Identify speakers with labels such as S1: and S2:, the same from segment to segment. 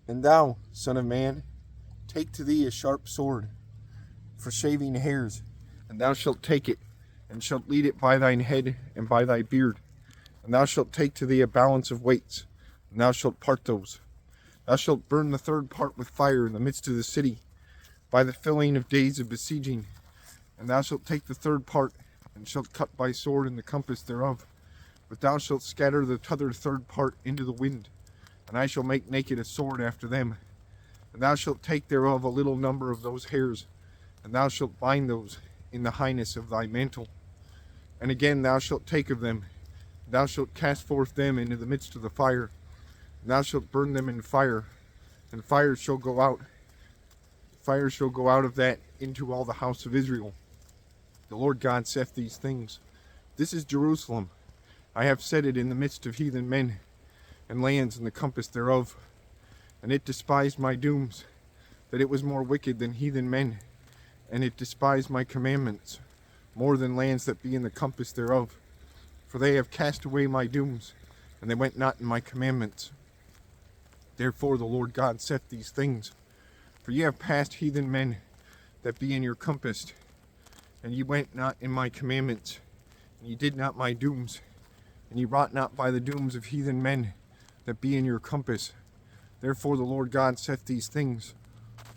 S1: And thou, son of man, take to thee a sharp sword for shaving hairs, and thou shalt take it, and shalt lead it by thine head and by thy beard. And thou shalt take to thee a balance of weights, and thou shalt part those. Thou shalt burn the third part with fire in the midst of the city, by the filling of days of besieging. And thou shalt take the third part, and shalt cut by sword in the compass thereof. But thou shalt scatter the t'other third part into the wind, and I shall make naked a sword after them. And thou shalt take thereof a little number of those hairs, and thou shalt bind those in the highness of thy mantle. And again thou shalt take of them, and thou shalt cast forth them into the midst of the fire, and thou shalt burn them in fire, and fire shall go out. Fire shall go out of that into all the house of Israel. The Lord God saith these things. This is Jerusalem. I have set it in the midst of heathen men, and lands in the compass thereof. And it despised my dooms, that it was more wicked than heathen men, and it despised my commandments more than lands that be in the compass thereof. For they have cast away my dooms, and they went not in my commandments. Therefore the Lord God saith these things. For ye have passed heathen men that be in your compass, and ye went not in my commandments, and ye did not my dooms, and ye wrought not by the dooms of heathen men that be in your compass. Therefore the Lord God saith these things.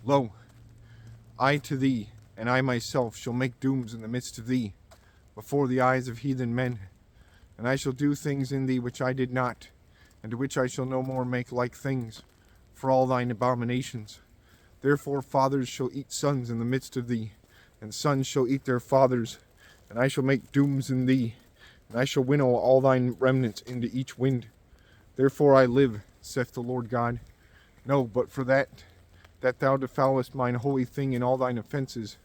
S1: Lo, I to thee, and I myself shall make dooms in the midst of thee, before the eyes of heathen men. And I shall do things in thee which I did not, and to which I shall no more make like things, for all thine abominations. Therefore fathers shall eat sons in the midst of thee, and sons shall eat their fathers. And I shall make dooms in thee, and I shall winnow all thine remnants into each wind. Therefore I live, saith the Lord God. No, but for that thou defilest mine holy thing in all thine offenses,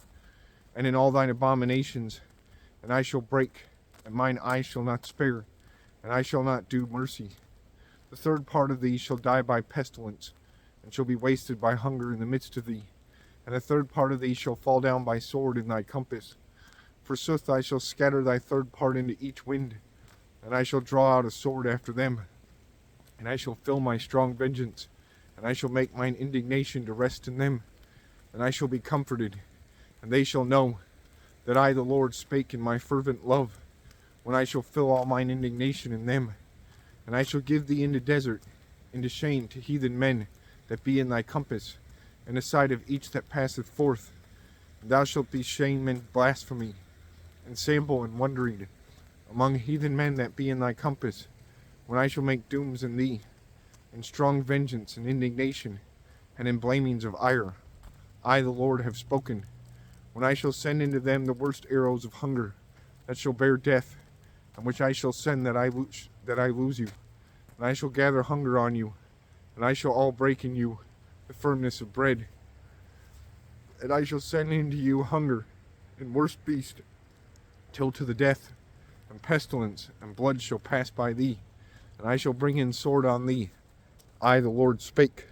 S1: and in all thine abominations, and I shall break, and mine eye shall not spare, and I shall not do mercy. The third part of thee shall die by pestilence, and shall be wasted by hunger in the midst of thee. And the third part of thee shall fall down by sword in thy compass. Forsooth I shall scatter thy third part into each wind, and I shall draw out a sword after them. And I shall fill my strong vengeance, and I shall make mine indignation to rest in them. And I shall be comforted, and they shall know that I the Lord spake in my fervent love, when I shall fill all mine indignation in them. And I shall give thee into desert, into shame to heathen men that be in thy compass, in the sight of each that passeth forth. And thou shalt be shame and blasphemy, and sample and wondering, among heathen men that be in thy compass, when I shall make dooms in thee, in strong vengeance and indignation, and in blamings of ire. I the Lord have spoken, when I shall send into them the worst arrows of hunger, that shall bear death, and which I shall send that I lose you. And I shall gather hunger on you, and I shall all break in you the firmness of bread. And I shall send into you hunger and worst beast, till to the death, and pestilence and blood shall pass by thee, and I shall bring in sword on thee. I the Lord spake.